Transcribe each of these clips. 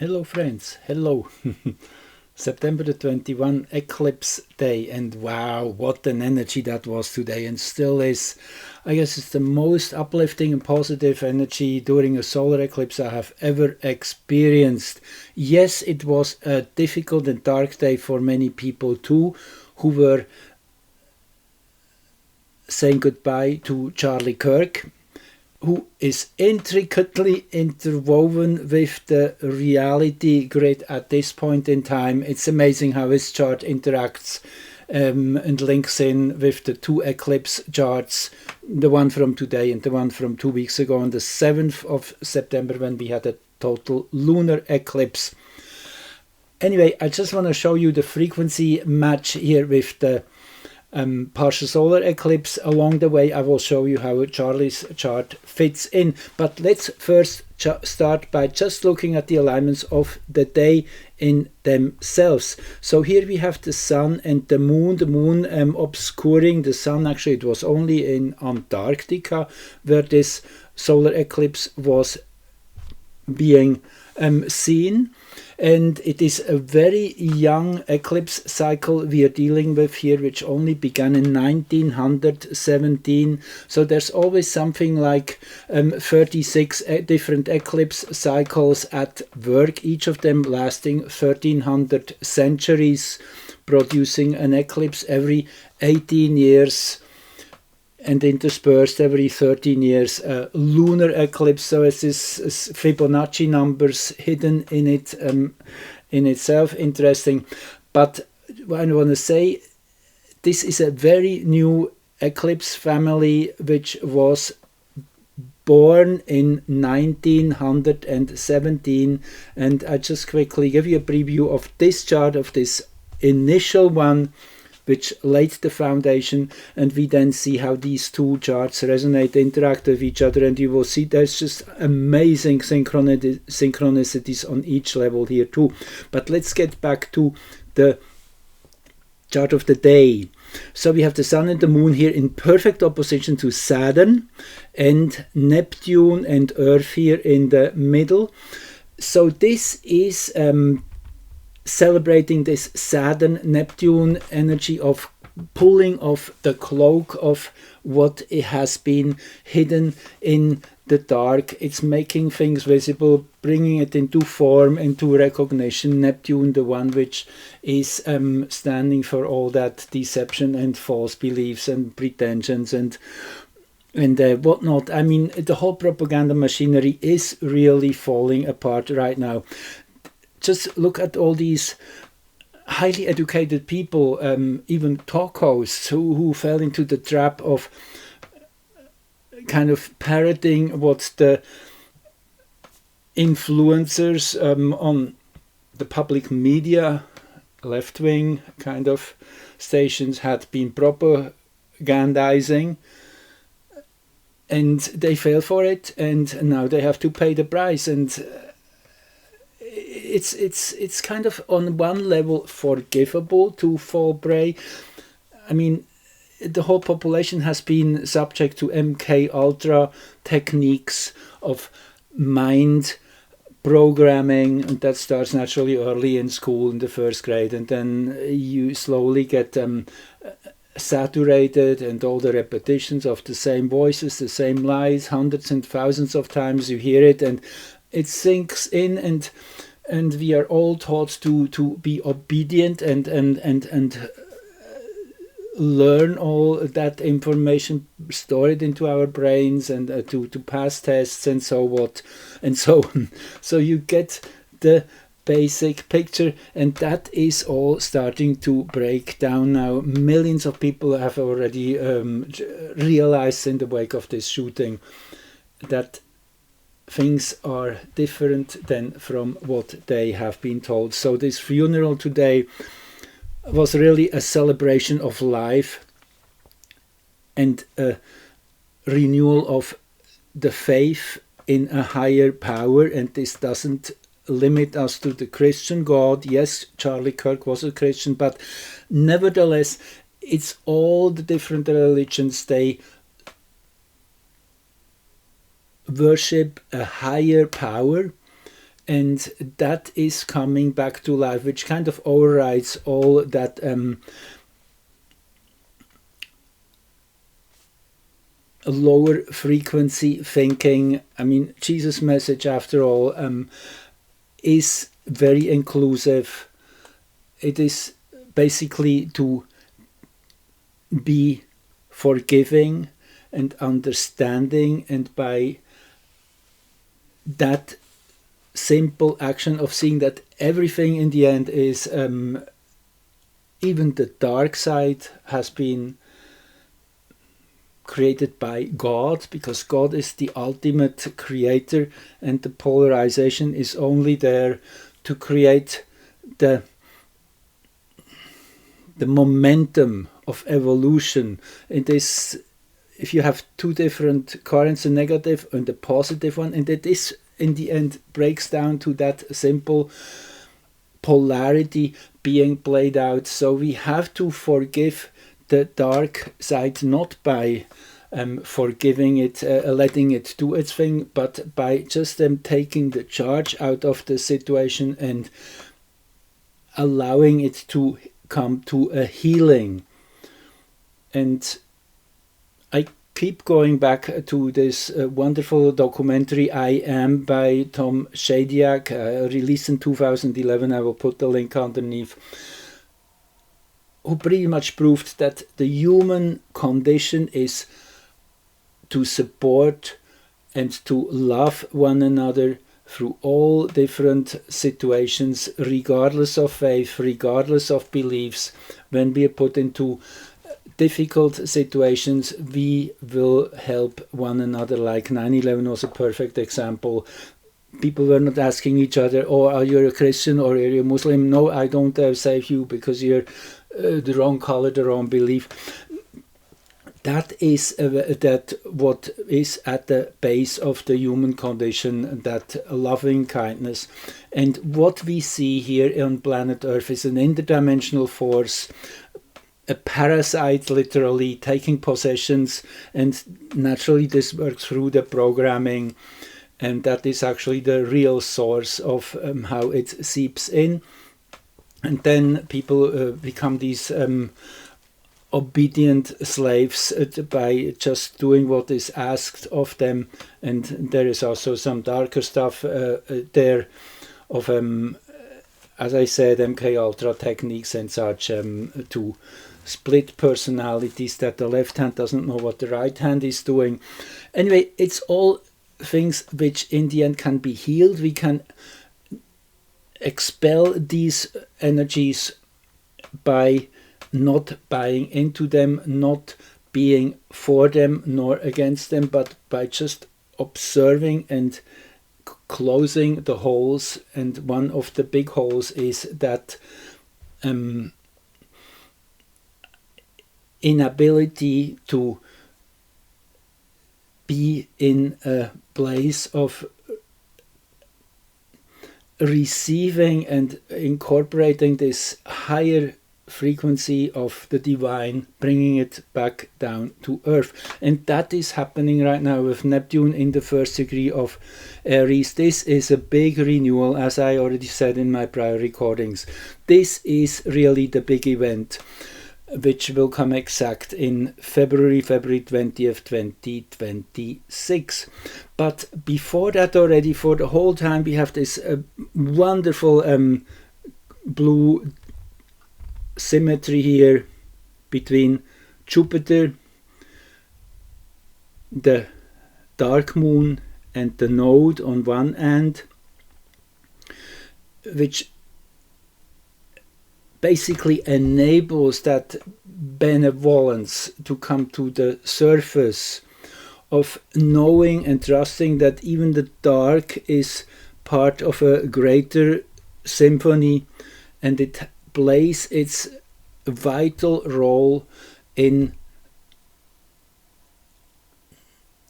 Hello friends, hello. September the 21 eclipse day, and wow, what an energy that was today and still is. I guess it's the most uplifting and positive energy during a solar eclipse I have ever experienced. Yes, it was a difficult and dark day for many people too, who were saying goodbye to Charlie Kirk, who is intricately interwoven with the reality grid at this point in time. It's amazing how his chart interacts and links in with the two eclipse charts, the one from today and the one from 2 weeks ago on the 7th of September when we had a total lunar eclipse. Anyway, I just want to show you the frequency match here with the partial solar eclipse. Along the way I will show you how Charlie's chart fits in, but let's first start by just looking at the alignments of the day in themselves. So here we have the sun and the moon obscuring the sun. Actually, it was only in Antarctica where this solar eclipse was being seen. And it is a very young eclipse cycle we are dealing with here, which only began in 1917. So there's always something like 36 different eclipse cycles at work, each of them lasting 1300 centuries, producing an eclipse every 18 years. And interspersed every 13 years, lunar eclipse. So it's this Fibonacci numbers hidden in it, in itself, interesting. But what I want to say, this is a very new eclipse family which was born in 1917, and I just quickly give you a preview of this chart, of this initial one, which laid the foundation, and we then see how these two charts resonate, interact with each other, and you will see there's just amazing synchronicities on each level here too. But let's get back to the chart of the day. So we have the sun and the moon here in perfect opposition to Saturn, and Neptune and Earth here in the middle. So this is celebrating this Saturn-Neptune energy of pulling off the cloak of what it has been hidden in the dark. It's making things visible, bringing it into form, into recognition. Neptune, the one which is standing for all that deception and false beliefs and pretensions and whatnot. I mean, the whole propaganda machinery is really falling apart right now. Just look at all these highly educated people, even talk hosts, who fell into the trap of kind of parroting what the influencers on the public media, left-wing kind of stations, had been propagandizing. And they fell for it, and now they have to pay the price. And it's kind of on one level forgivable to fall prey. I mean, the whole population has been subject to MK Ultra techniques of mind programming, and that starts naturally early in school in the first grade, and then you slowly get saturated, and all the repetitions of the same voices, the same lies, hundreds and thousands of times you hear it, and it sinks in, and we are all taught to be obedient and learn all that information, store it into our brains, and to pass tests and so what and so on. So you get the basic picture, and that is all starting to break down now. Millions of people have already realized in the wake of this shooting that things are different than from what they have been told. So this funeral today was really a celebration of life and a renewal of the faith in a higher power. And this doesn't limit us to the Christian God. Yes, Charlie Kirk was a Christian, but nevertheless, it's all the different religions. They worship a higher power, and that is coming back to life, which kind of overrides all that lower frequency thinking. I mean, Jesus' message, after all, is very inclusive. It is basically to be forgiving and understanding, and by that simple action of seeing that everything in the end is, even the dark side has been created by God, because God is the ultimate creator, and the polarization is only there to create the momentum of evolution. It is, if you have two different currents, a negative and a positive one, and it is in the end breaks down to that simple polarity being played out. So we have to forgive the dark side, not by forgiving it, letting it do its thing, but by just taking the charge out of the situation and allowing it to come to a healing. And I keep going back to this wonderful documentary I Am by Tom Shadyac, released in 2011. I will put the link underneath, who pretty much proved that the human condition is to support and to love one another through all different situations, regardless of faith, regardless of beliefs. When we are put into difficult situations, we will help one another. Like 9/11 was a perfect example. People were not asking each other, oh, are you a Christian or are you a Muslim? No, I don't save you because you're the wrong color, the wrong belief. That is that what is at the base of the human condition, that loving kindness. And what we see here on planet Earth is an interdimensional force, a parasite literally taking possessions, and naturally this works through the programming, and that is actually the real source of how it seeps in. And then people become these obedient slaves by just doing what is asked of them. And there is also some darker stuff there of, as I said, MK Ultra techniques and such, to split personalities, that the left hand doesn't know what the right hand is doing. Anyway, it's all things which in the end can be healed. We can expel these energies by not buying into them, not being for them nor against them, but by just observing and closing the holes. And one of the big holes is that inability to be in a place of receiving and incorporating this higher frequency of the divine, bringing it back down to earth. And that is happening right now with Neptune in the first degree of Aries. This is a big renewal, as I already said in my prior recordings. This is really the big event, which will come exact in February 20th, 2026. But before that already, for the whole time, we have this wonderful blue symmetry here between Jupiter, the dark moon, and the node on one end, which basically enables that benevolence to come to the surface of knowing and trusting that even the dark is part of a greater symphony, and it plays its vital role in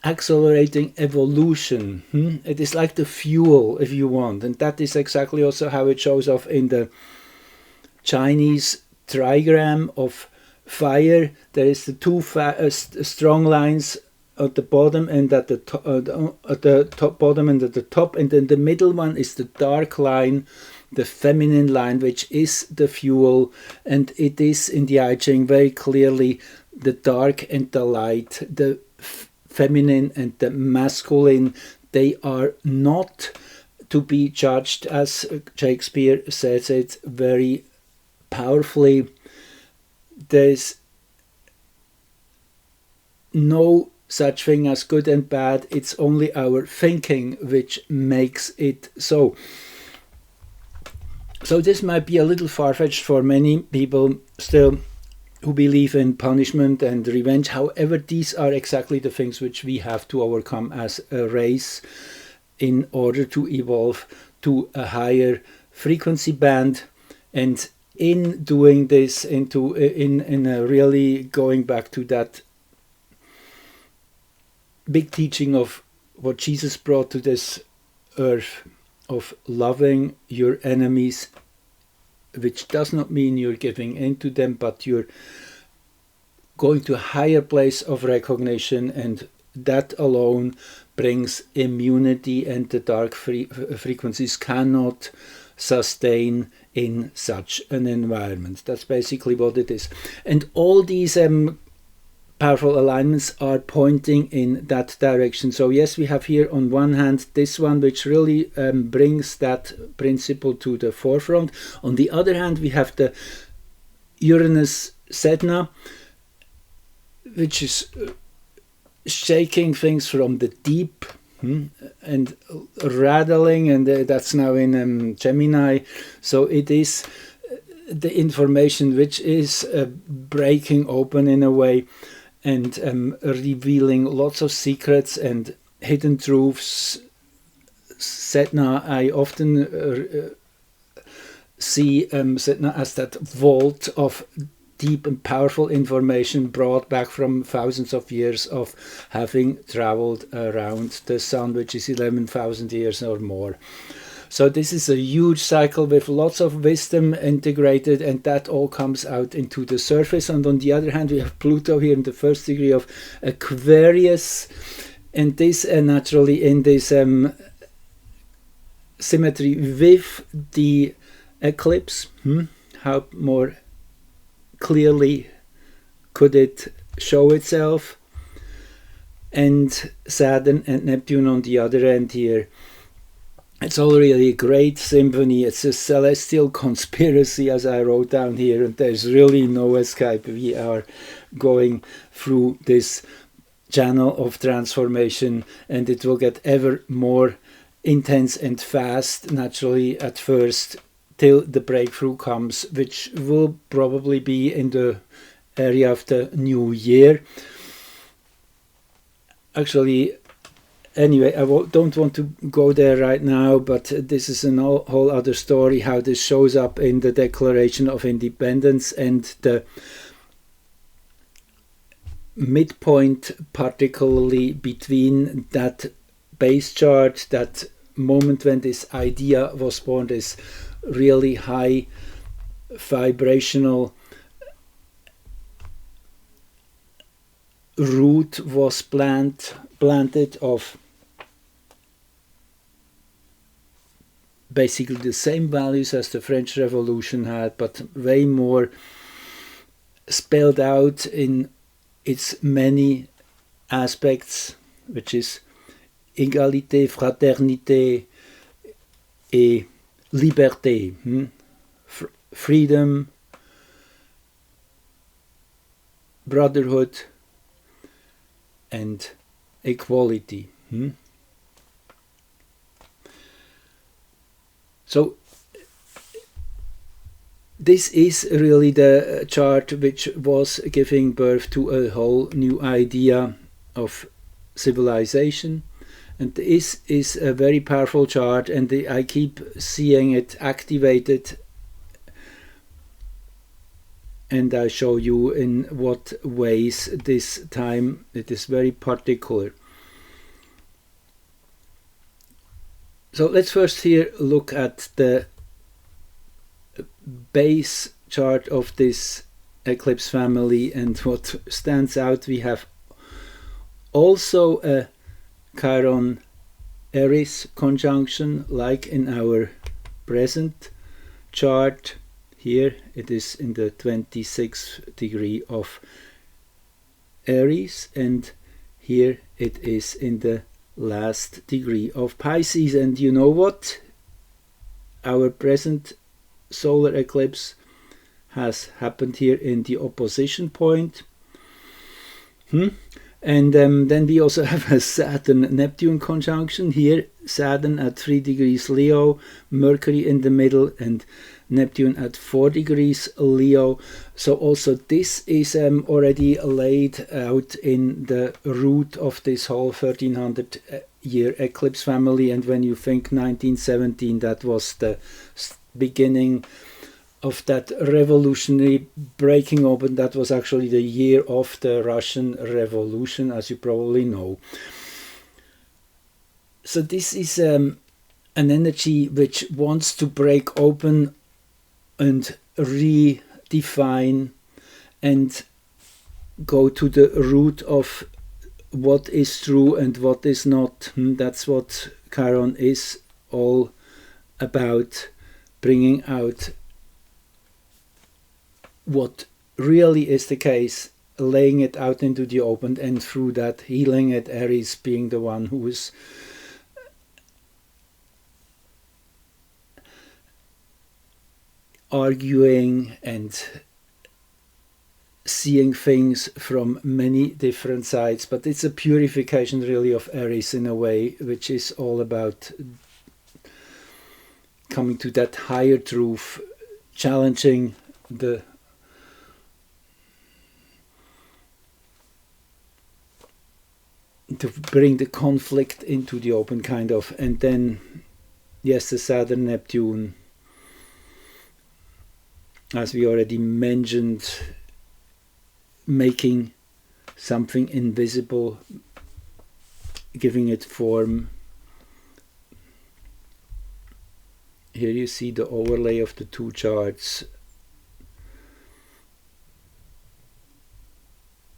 accelerating evolution. It is like the fuel, if you want, and that is exactly also how it shows off in the Chinese trigram of fire. There is the two strong lines at the bottom and at the top bottom and at the top, and then the middle one is the dark line, the feminine line, which is the fuel, and it is in the I Ching very clearly the dark and the light, the feminine and the masculine. They are not to be judged, as Shakespeare says it very powerfully. There's no such thing as good and bad. It's only our thinking which makes it so. So this might be a little far-fetched for many people still who believe in punishment and revenge. However, these are exactly the things which we have to overcome as a race in order to evolve to a higher frequency band. And in doing this, in really going back to that big teaching of what Jesus brought to this earth, of loving your enemies, which does not mean you're giving in to them, but you're going to a higher place of recognition, and that alone brings immunity, and the dark frequencies cannot sustain in such an environment. That's basically what it is. And all these powerful alignments are pointing in that direction. So yes, we have here on one hand this one which really brings that principle to the forefront. On the other hand, we have the Uranus Sedna, which is shaking things from the deep and rattling, and that's now in Gemini. So it is the information which is breaking open in a way, and revealing lots of secrets and hidden truths. Sedna, I often see Sedna as that vault of deep and powerful information brought back from thousands of years of having traveled around the sun, which is 11,000 years or more. So this is a huge cycle with lots of wisdom integrated, and that all comes out into the surface. And on the other hand, we have Pluto here in the first degree of Aquarius, and this naturally in this symmetry with the eclipse. How more clearly could it show itself? And Saturn and Neptune on the other end here. It's all really a great symphony. It's a celestial conspiracy, as I wrote down here, and there's really no escape. We are going through this channel of transformation, and it will get ever more intense and fast, naturally, at first, till the breakthrough comes, which will probably be in the area of the new year. Actually, anyway, I don't want to go there right now, but this is a whole other story, how this shows up in the Declaration of Independence, and the midpoint, particularly between that base chart, that moment when this idea was born, this really high vibrational root was planted of basically the same values as the French Revolution had, but way more spelled out in its many aspects, which is égalité, fraternité et liberté, freedom, brotherhood, and equality. So this is really the chart which was giving birth to a whole new idea of civilization, and this is a very powerful chart, and I keep seeing it activated, and I show you in what ways this time it is very particular. So let's first here look at the base chart of this eclipse family, and what stands out, we have also a Chiron Aries conjunction, like in our present chart. Here it is in the 26th degree of Aries, and here it is in the last degree of Pisces. And you know what? Our present solar eclipse has happened here in the opposition point. And then we also have a Saturn-Neptune conjunction here. Saturn at 3 degrees Leo, Mercury in the middle, and Neptune at 4 degrees Leo. So also this is already laid out in the root of this whole 1300-year eclipse family. And when you think 1917, that was the beginning of that revolutionary breaking open. That was actually the year of the Russian Revolution, as you probably know. So this is an energy which wants to break open and redefine and go to the root of what is true and what is not. That's what Chiron is all about, bringing out what really is the case, laying it out into the open, and through that healing it, Aries being the one who is arguing and seeing things from many different sides. But it's a purification really of Aries in a way, which is all about coming to that higher truth, challenging to bring the conflict into the open, kind of. And then, yes, the Saturn Neptune, as we already mentioned, making something invisible, giving it form. Here you see the overlay of the two charts.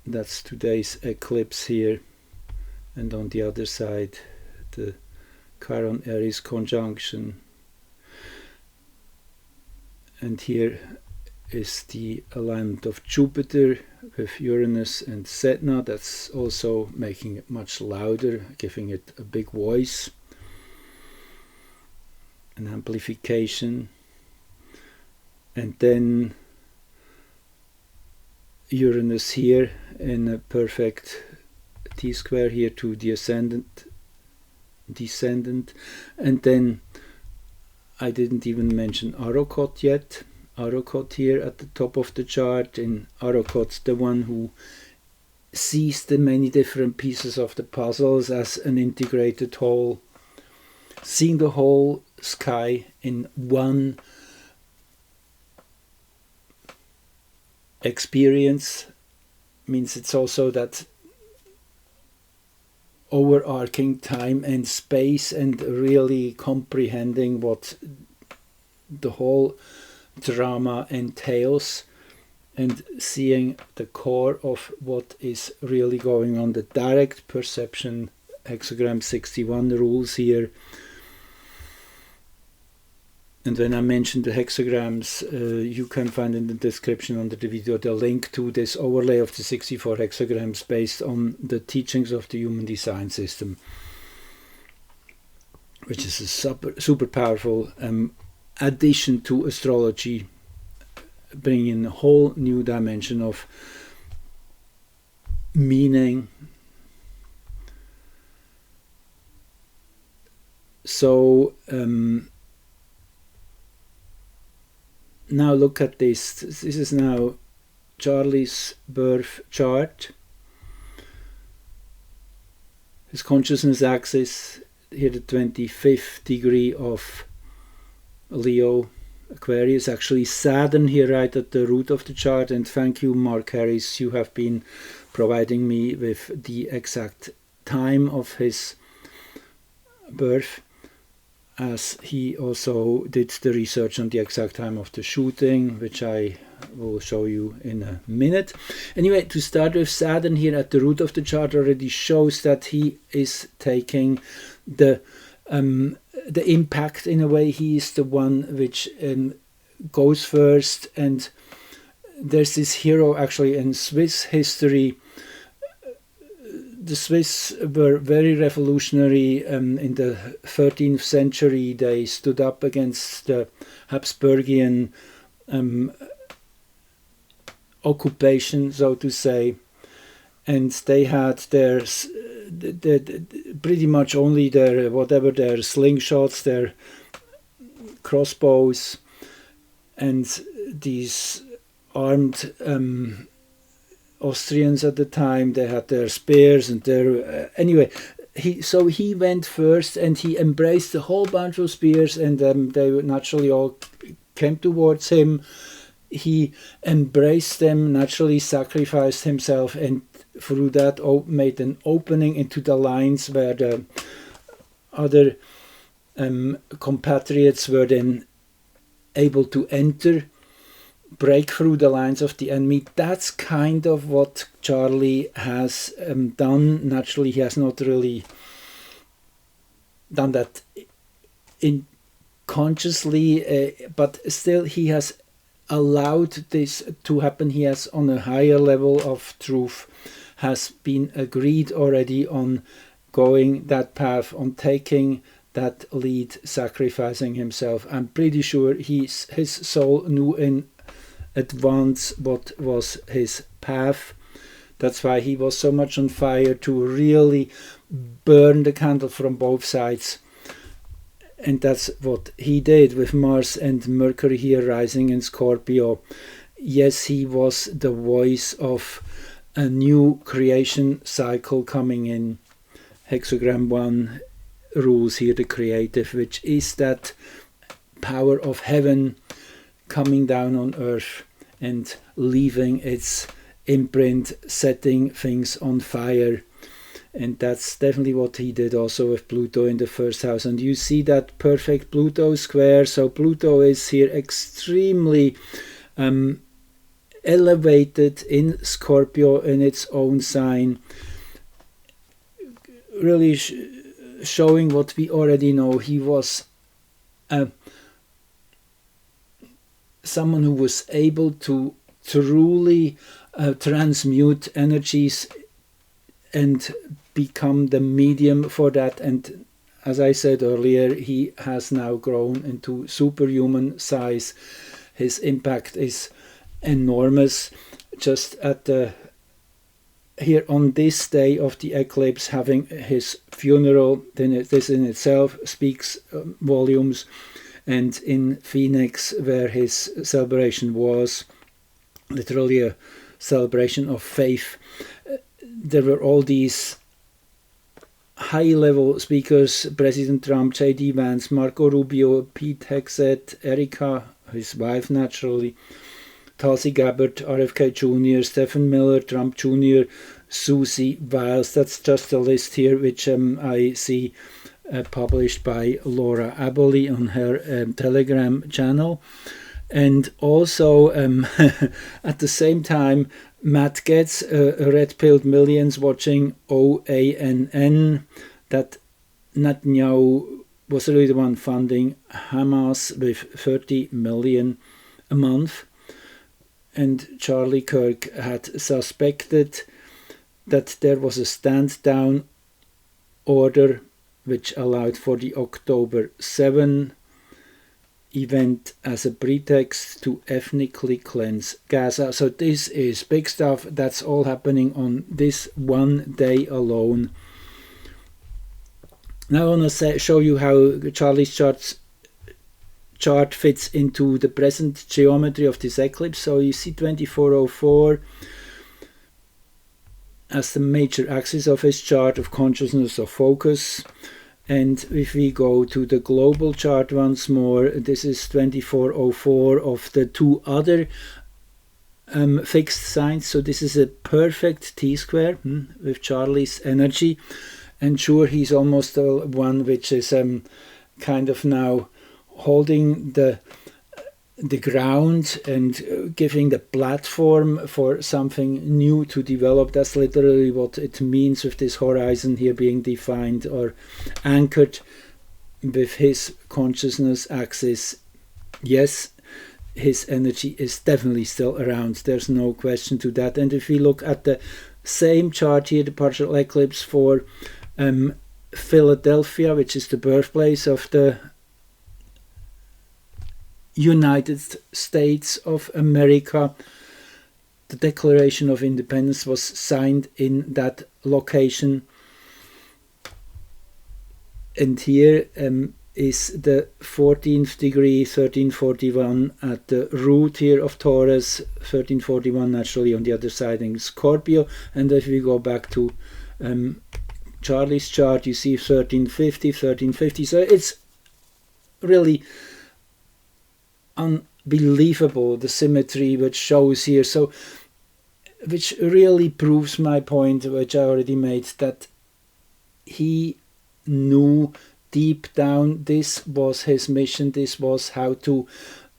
That's today's eclipse here. And on the other side, the Chiron Aries conjunction. And here is the alignment of Jupiter with Uranus and Sedna. That's also making it much louder, giving it a big voice, an amplification. And then Uranus here in a perfect T-square here to the ascendant, descendant. And then I didn't even mention Arrokoth yet. Arrokoth here at the top of the chart. In Arrokoth, the one who sees the many different pieces of the puzzles as an integrated whole, seeing the whole sky in one experience. Means it's also that overarching time and space, and really comprehending what the whole drama entails, and seeing the core of what is really going on. The direct perception, hexagram 61 rules here. And when I mentioned the hexagrams, you can find in the description under the video the link to this overlay of the 64 hexagrams based on the teachings of the Human Design System, which is a super powerful addition to astrology, bringing a whole new dimension of meaning. So now look at this. This is now Charlie's birth chart. His consciousness axis, here the 25th degree of Leo, Aquarius, actually Saturn here right at the root of the chart. And thank you, Mark Harris, you have been providing me with the exact time of his birth, as he also did the research on the exact time of the shooting, which I will show you in a minute. Anyway, to start with, Saturn here at the root of the chart already shows that he is taking the impact in a way. He is the one which goes first, and there's this hero actually in Swiss history. The Swiss were very revolutionary in the 13th century. They stood up against the Habsburgian occupation, so to say, and they had their pretty much only their their slingshots, their crossbows, and these armed Austrians at the time, they had their spears and their anyway. He went first, and he embraced a whole bunch of spears, and they naturally all came towards him. He embraced them, naturally sacrificed himself, and through that made an opening into the lines where the other compatriots were then able to enter, break through the lines of the enemy. That's kind of what Charlie has done. Naturally, he has not really done that consciously, but still he has allowed this to happen. He has, on a higher level of truth, has been agreed already on going that path, on taking that lead, sacrificing himself. I'm pretty sure his soul knew in advance what was his path. That's why he was so much on fire, to really burn the candle from both sides. And that's what he did with Mars and Mercury here rising in Scorpio. Yes, he was the voice of a new creation cycle coming in. Hexagram 1 rules here the creative, which is that power of heaven coming down on earth and leaving its imprint, setting things on fire. And that's definitely what he did also with Pluto in the first house. And you see that perfect Pluto square. So Pluto is here extremely elevated in Scorpio in its own sign, really showing what we already know. He was someone who was able to truly transmute energies and become the medium for that. And as I said earlier, he has now grown into superhuman size. His impact is enormous. Just at the here on this day of the eclipse, having his funeral, then this in itself speaks volumes. And in Phoenix, where his celebration was, literally a celebration of faith, there were all these high-level speakers: President Trump, J.D. Vance, Marco Rubio, Pete Hegseth, Erica, his wife naturally, Tulsi Gabbard, RFK Jr., Stephen Miller, Trump Jr., Susie Wiles. That's just a list here, which I see published by Laura Aboley on her Telegram channel. And also at the same time, Matt Gaetz, red-pilled millions watching OANN, that Netanyahu was really the one funding Hamas with 30 million a month. And Charlie Kirk had suspected that there was a stand-down order which allowed for the October 7 event as a pretext to ethnically cleanse Gaza. So this is big stuff. That's all happening on this one day alone. Now I want to show you how Charlie's chart fits into the present geometry of this eclipse. So you see 2404 as the major axis of his chart of consciousness, of focus. And if we go to the global chart once more, this is 2404 of the two other fixed signs. So this is a perfect T-square with Charlie's energy. And sure, he's almost the one which is kind of now holding the the ground and giving the platform for something new to develop. That's literally what it means with this horizon here being defined or anchored with his consciousness axis. Yes, his energy is definitely still around. There's no question to that. And if we look at the same chart here, the partial eclipse for Philadelphia, which is the birthplace of the United States of America, the Declaration of Independence was signed in that location. And here is the 14th degree, 1341 at the root here of Taurus, 1341 naturally on the other side in Scorpio. And if we go back to Charlie's chart, you see 1350, 1350. So it's really unbelievable, the symmetry which shows here. So which really proves my point, which I already made, that he knew deep down this was his mission, this was how to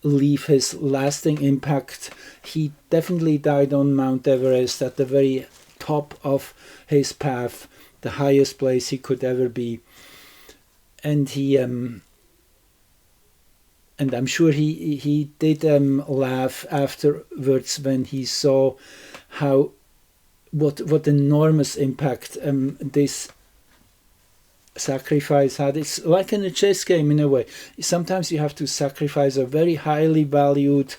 leave his lasting impact. He definitely died on Mount Everest at the very top of his path, the highest place he could ever be. And he and I'm sure he did laugh afterwards when he saw how what enormous impact this sacrifice had. It's like in a chess game in a way. Sometimes you have to sacrifice a very highly valued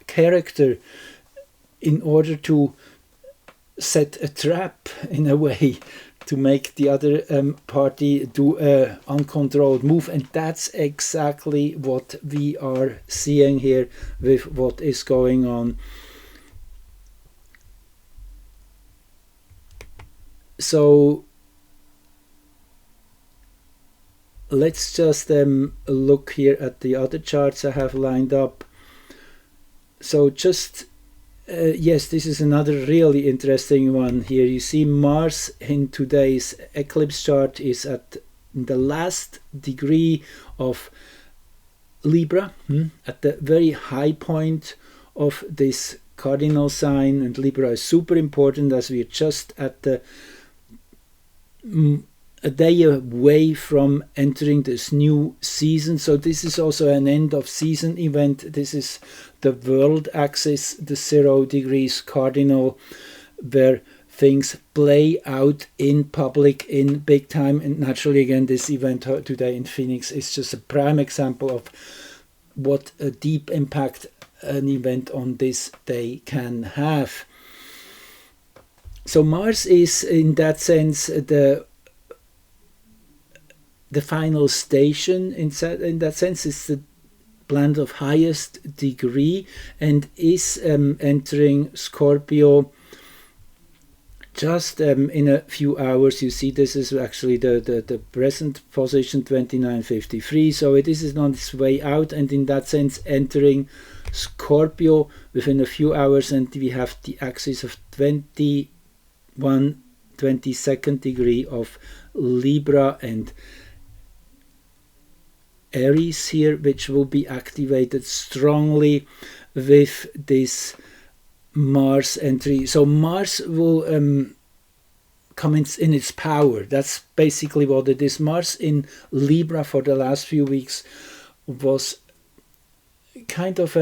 character in order to set a trap in a way to make the other party do a uncontrolled move. And that's exactly what we are seeing here with what is going on. So let's just look here at the other charts I have lined up. So just yes, this is another really interesting one here. You see Mars in today's eclipse chart is at the last degree of Libra, at the very high point of this cardinal sign. And Libra is super important as we're just at the a day away from entering this new season. So this is also an end of season event. This is the world axis, the 0 degrees cardinal, where things play out in public in big time. And naturally, again, this event today in Phoenix is just a prime example of what a deep impact an event on this day can have. So Mars is in that sense the final station. In that sense, it's the planet of highest degree and is entering Scorpio just in a few hours. You see, this is actually the present position, 2953. So it is on its way out, and in that sense entering Scorpio within a few hours. And we have the axis of 22nd degree of Libra and Aries here, which will be activated strongly with this Mars entry. So Mars will come in its power. That's basically what it is. Mars in Libra for the last few weeks was kind of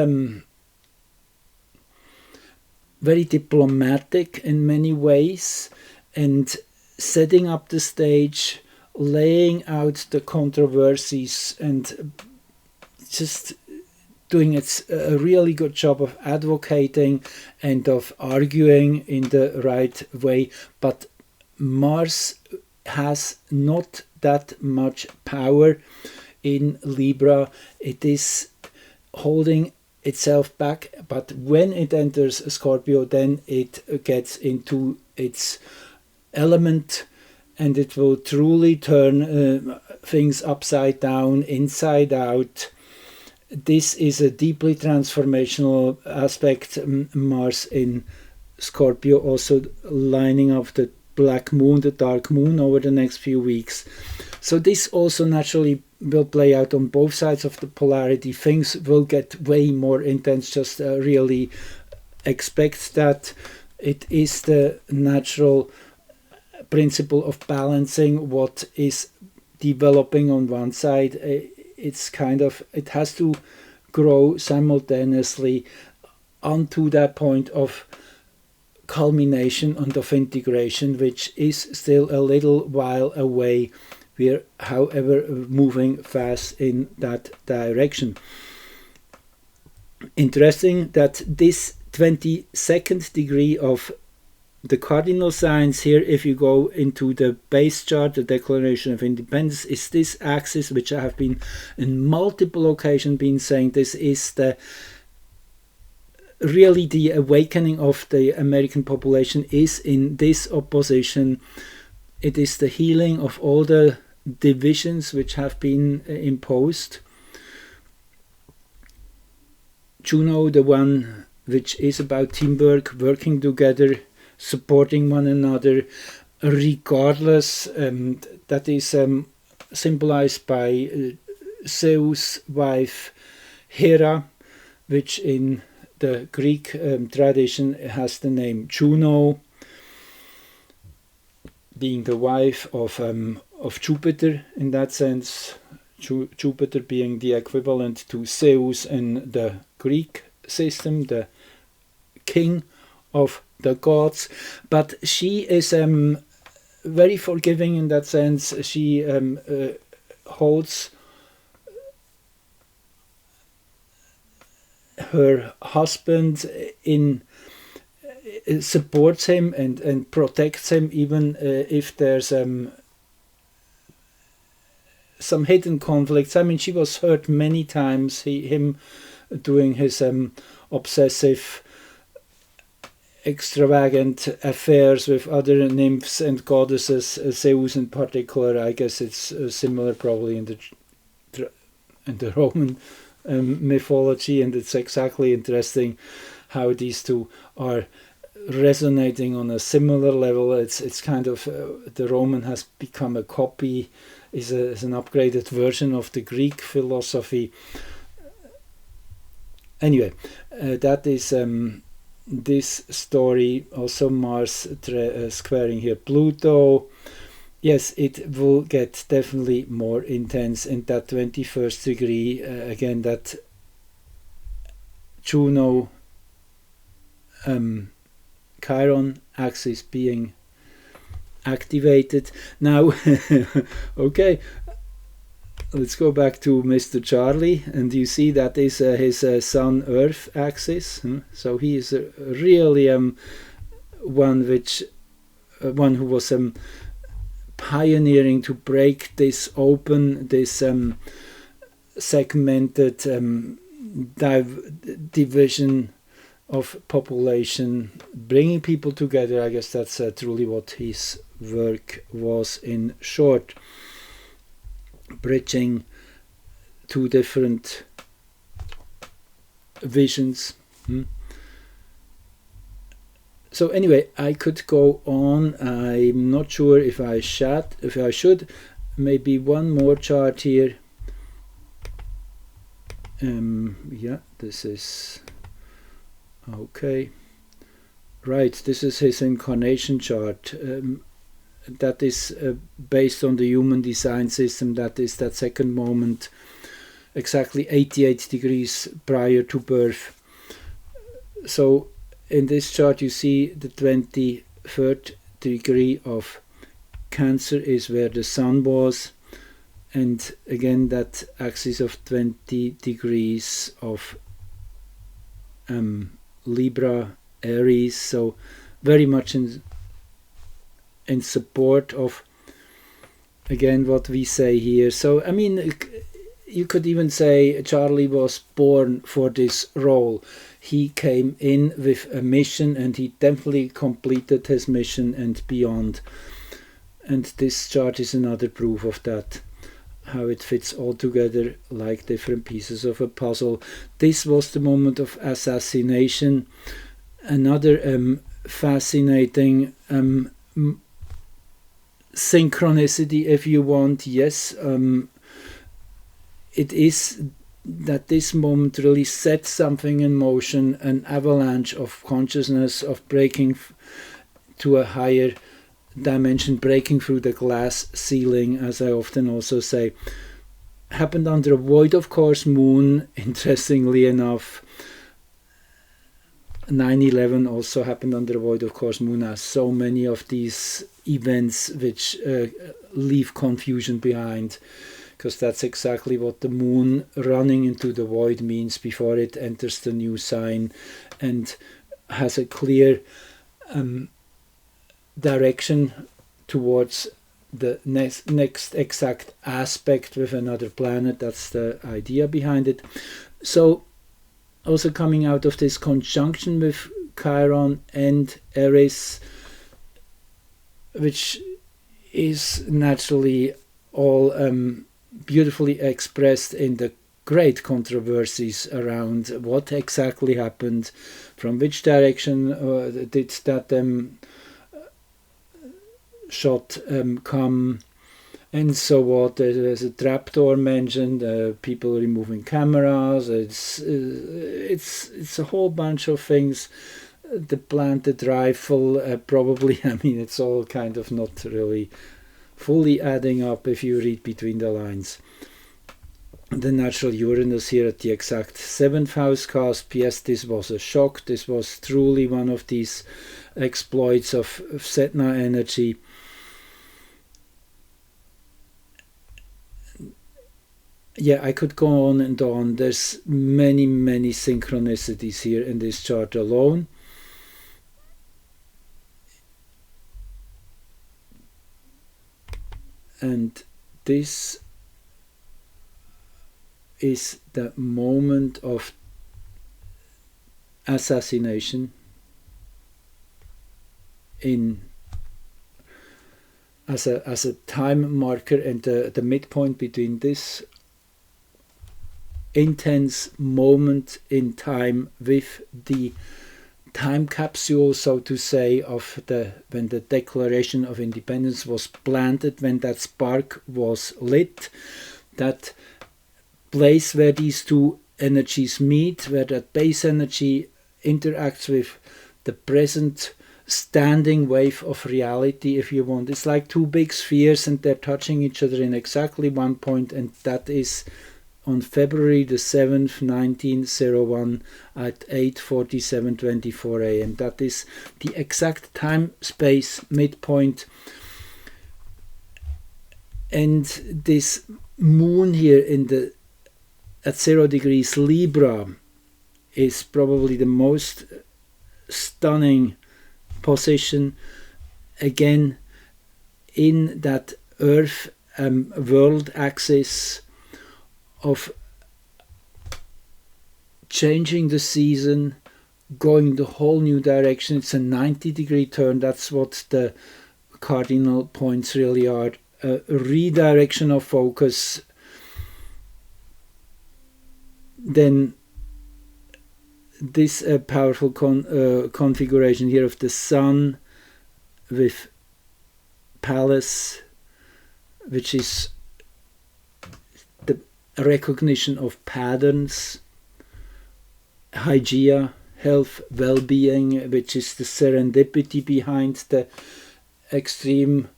very diplomatic in many ways and setting up the stage, laying out the controversies, and just doing a really good job of advocating and of arguing in the right way. But Mars has not that much power in Libra. It is holding itself back, but when it enters Scorpio, then it gets into its element, and it will truly turn things upside down, inside out. This is a deeply transformational aspect. Mars in Scorpio also lining up the black moon, the dark moon, over the next few weeks. So this also naturally will play out on both sides of the polarity. Things will get way more intense. Just really expect that. It is the natural principle of balancing what is developing on one side. It's kind of, it has to grow simultaneously onto that point of culmination and of integration, which is still a little while away. We're, however, moving fast in that direction. Interesting that this 22nd degree of the cardinal signs here, if you go into the base chart, the Declaration of Independence, is this axis, which I have been in multiple occasions been saying, this is the really the awakening of the American population is in this opposition. It is the healing of all the divisions which have been imposed. Juno, the one which is about teamwork, working together, supporting one another, regardless. That is symbolized by Zeus' wife Hera, which in the Greek tradition has the name Juno, being the wife of Jupiter in that sense. Jupiter being the equivalent to Zeus in the Greek system, the king of the gods. But she is very forgiving in that sense. She holds her husband in, supports him and protects him, even if there's some hidden conflicts. I mean, she was hurt many times, him doing his obsessive, extravagant affairs with other nymphs and goddesses, Zeus in particular. I guess it's similar probably in the Roman mythology, and it's exactly interesting how these two are resonating on a similar level. It's kind of the Roman has become a copy, is an upgraded version of the Greek philosophy. Anyway, that is this story. Also Mars squaring here Pluto. Yes, it will get definitely more intense in that 21st degree. Again, that Juno Chiron axis being activated. Now, okay, let's go back to Mr. Charlie, and you see that is his Sun-Earth axis. So he is really one who was pioneering to break this open, this segmented division of population, bringing people together. I guess that's truly what his work was in short. Bridging two different visions. So anyway, I could go on. I'm not sure if I should. Maybe one more chart here. Yeah, this is okay. Right, this is his incarnation chart. That is based on the human design system. That is that second moment, exactly 88 degrees prior to birth. So in this chart you see the 23rd degree of Cancer is where the sun was, and again that axis of 20 degrees of Libra, Aries. So very much in support of, again, what we say here. So I mean, you could even say Charlie was born for this role. He came in with a mission, and he definitely completed his mission and beyond. And this chart is another proof of that, how it fits all together like different pieces of a puzzle. This was the moment of assassination. Another fascinating synchronicity, if you want. Yes, it is that this moment really sets something in motion, an avalanche of consciousness, of breaking to a higher dimension, breaking through the glass ceiling, as I often also say. Happened under a void, of course, moon. Interestingly enough, 9/11 also happened under a void, of course, moon, as so many of these events which leave confusion behind, because that's exactly what the moon running into the void means before it enters the new sign and has a clear direction towards the next exact aspect with another planet. That's the idea behind it. So also coming out of this conjunction with Chiron and Eris, which is naturally all beautifully expressed in the great controversies around what exactly happened, from which direction did that shot come, and so what. There's a trapdoor mentioned, people removing cameras. It's a whole bunch of things. The planted rifle, probably. I mean, it's all kind of not really fully adding up if you read between the lines. The natural Uranus here at the exact 7th house cusp. Yes, this was a shock. This was truly one of these exploits of Sedna energy. Yeah, I could go on and on. There's many synchronicities here in this chart alone. And this is the moment of assassination as a time marker, and the midpoint between this intense moment in time with the time capsule, so to say, of when the Declaration of Independence was planted, when that spark was lit, that place where these two energies meet, where that base energy interacts with the present standing wave of reality, if you want. It's like two big spheres and they're touching each other in exactly one point, and that is on February the 7th, 1901 at 8:47:24 a.m. That is the exact time-space midpoint. And this moon here at 0 degrees Libra is probably the most stunning position, again in that Earth world axis of changing the season, going the whole new direction. It's a 90-degree turn. That's what the cardinal points really are. A redirection of focus. Then this powerful configuration here of the sun with Pallas, which is the recognition of patterns. Hygeia, health, well-being, which is the serendipity behind the extreme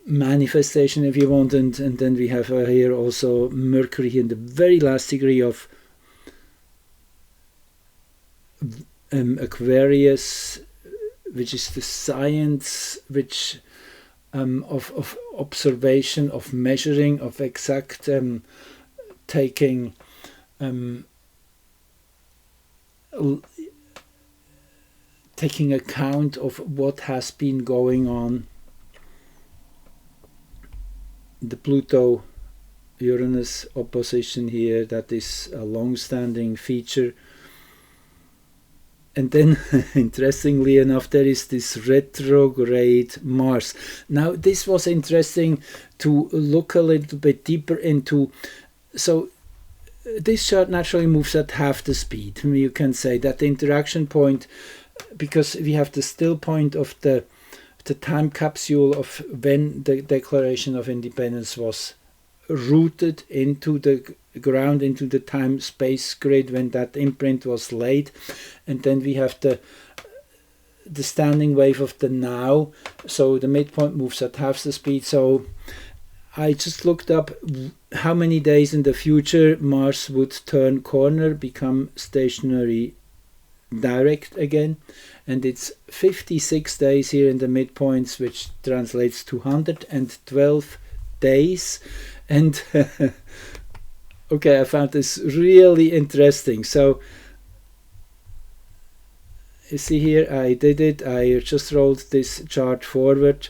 manifestation, if you want. And then we have here also Mercury in the very last degree of Aquarius, which is the science, which of observation, of measuring, of exact taking taking account of what has been going on. The Pluto Uranus opposition here, that is a long-standing feature. And then, interestingly enough, there is this retrograde Mars. Now, this was interesting to look a little bit deeper into. So, this chart naturally moves at half the speed. I mean, you can say that the interaction point, because we have the still point of the the time capsule of when the Declaration of Independence was rooted into the ground, into the time-space grid, when that imprint was laid. And then we have the standing wave of the now, so the midpoint moves at half the speed. So I just looked up how many days in the future Mars would turn corner, become stationary direct again, and it's 56 days here in the midpoints, which translates to 112 days. And okay, I found this really interesting. So you see here, I did it. I just rolled this chart forward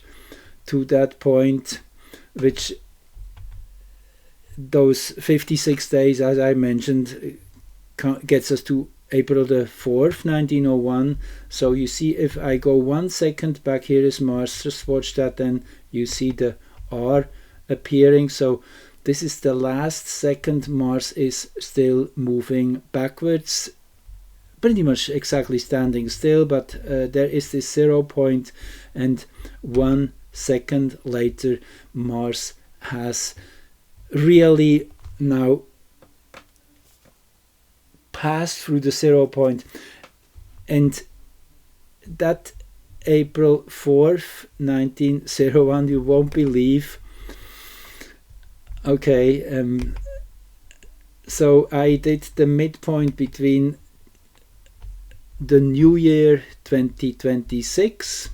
to that point, which those 56 days, as I mentioned, gets us to April the 4th, 1901. So you see, if I go 1 second back, here is Mars. Just watch that, then you see the R appearing. So this is the last second Mars is still moving backwards, pretty much exactly standing still, but there is this 0 point, and 1 second later Mars has really now passed through the 0 point. And that April 4th, 1901, you won't believe. Okay, so I did the midpoint between the New Year 2026,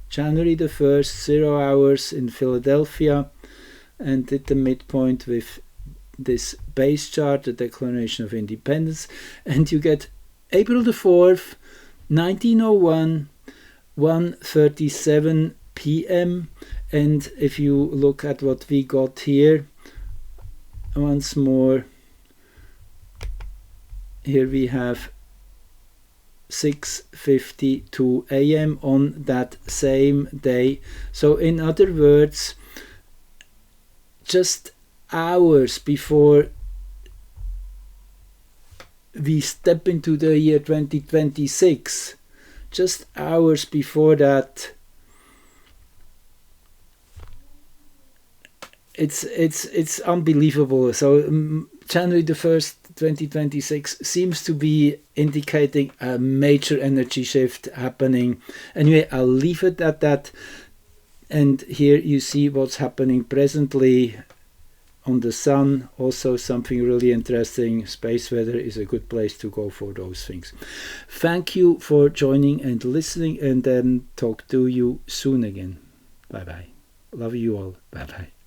January the 1st, 0 hours in Philadelphia, and did the midpoint with this base chart, the Declaration of Independence, and you get April the 4th, 1901, 1:37 p.m. And if you look at what we got here, once more, here we have 6:52 a.m. on that same day. So in other words, just hours before we step into the year 2026, just hours before that, it's unbelievable. So January the 1st, 2026 seems to be indicating a major energy shift happening. Anyway, I'll leave it at that. And here you see what's happening presently on the sun. Also something really interesting. Space weather is a good place to go for those things. Thank you for joining and listening, and then talk to you soon again. Bye bye. Love you all. Bye bye.